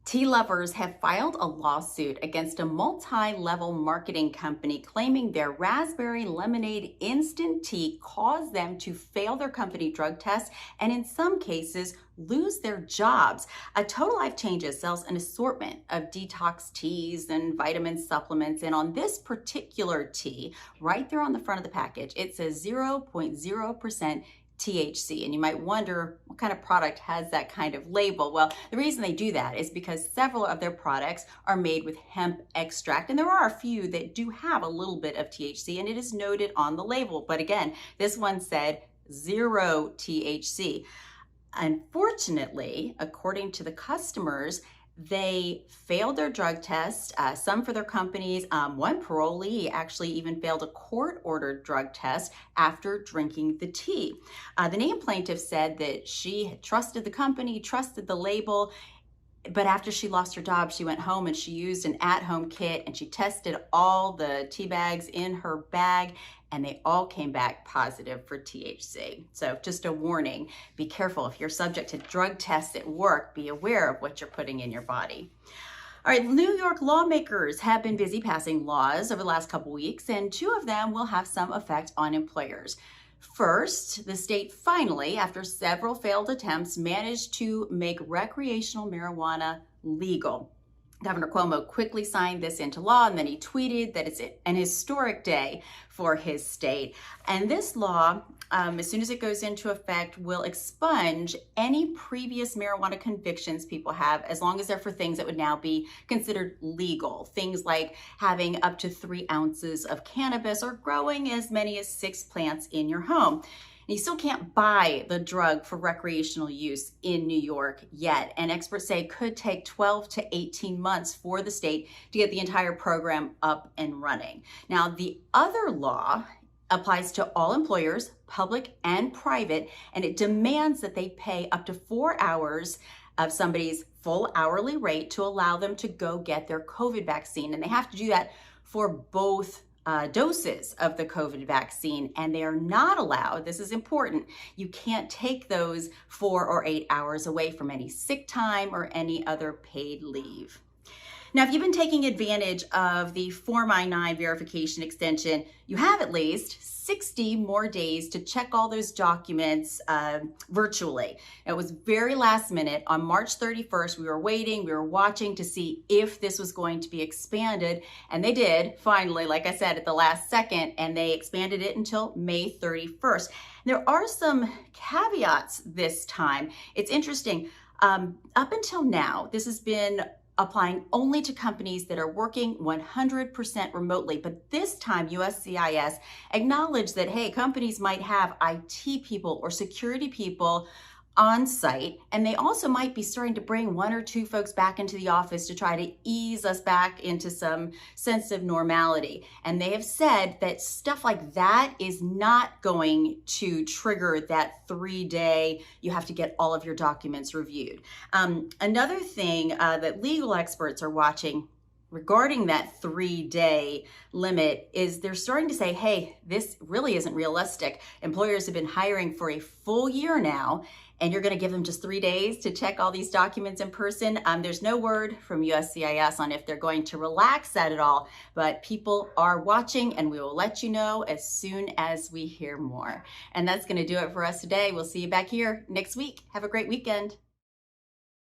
Tea lovers have filed a lawsuit against a multi-level marketing company claiming their raspberry lemonade instant tea caused them to fail their company drug tests and in some cases lose their jobs. Total Life Changes sells an assortment of detox teas and vitamin supplements, and on this particular tea, right there on the front of the package, it says 0.0% THC. And you might wonder what kind of product has that kind of label. Well, the reason they do that is because several of their products are made with hemp extract, and there are a few that do have a little bit of THC, and it is noted on the label. But again, this one said 0 THC. Unfortunately, according to the customers, they failed their drug test, some for their companies. One parolee actually even failed a court-ordered drug test after drinking the tea. The named plaintiff said that she had trusted the company, trusted the label, but after she lost her job, she went home and she used an at-home kit and she tested all the tea bags in her bag and they all came back positive for THC. So just a warning, be careful. If you're subject to drug tests at work, be aware of what you're putting in your body. All right, New York lawmakers have been busy passing laws over the last couple weeks, and two of them will have some effect on employers. First, the state finally, after several failed attempts, managed to make recreational marijuana legal. Governor Cuomo quickly signed this into law, and then he tweeted that it's an historic day for his state. And this law, as soon as it goes into effect, will expunge any previous marijuana convictions people have, as long as they're for things that would now be considered legal. Things like having up to 3 ounces of cannabis or growing as many as 6 plants in your home. You still can't buy the drug for recreational use in New York yet, and experts say it could take 12 to 18 months for the state to get the entire program up and running. Now, the other law applies to all employers, public and private, and it demands that they pay up to 4 hours of somebody's full hourly rate to allow them to go get their COVID vaccine, and they have to do that for both doses of the COVID vaccine, and they are not allowed, this is important, you can't take those 4 or 8 hours away from any sick time or any other paid leave. Now, if you've been taking advantage of the Form I-9 verification extension, you have at least 60 more days to check all those documents virtually. It was very last minute. On March 31st, we were waiting, we were watching to see if this was going to be expanded, and they did, finally, like I said, at the last second, and they expanded it until May 31st. There are some caveats this time. It's interesting. Up until now, this has been applying only to companies that are working 100% remotely. But this time, USCIS acknowledged that, hey, companies might have IT people or security people on site, and they also might be starting to bring 1 or 2 folks back into the office to try to ease us back into some sense of normality. And they have said that stuff like that is not going to trigger that 3-day, you have to get all of your documents reviewed. Another thing that legal experts are watching regarding that 3-day limit is they're starting to say, hey, this really isn't realistic. Employers have been hiring for a full year now, and you're going to give them just 3 days to check all these documents in person. There's no word from USCIS on if they're going to relax that at all, but people are watching, and we will let you know as soon as we hear more. And that's going to do it for us today. We'll see you back here next week. Have a great weekend.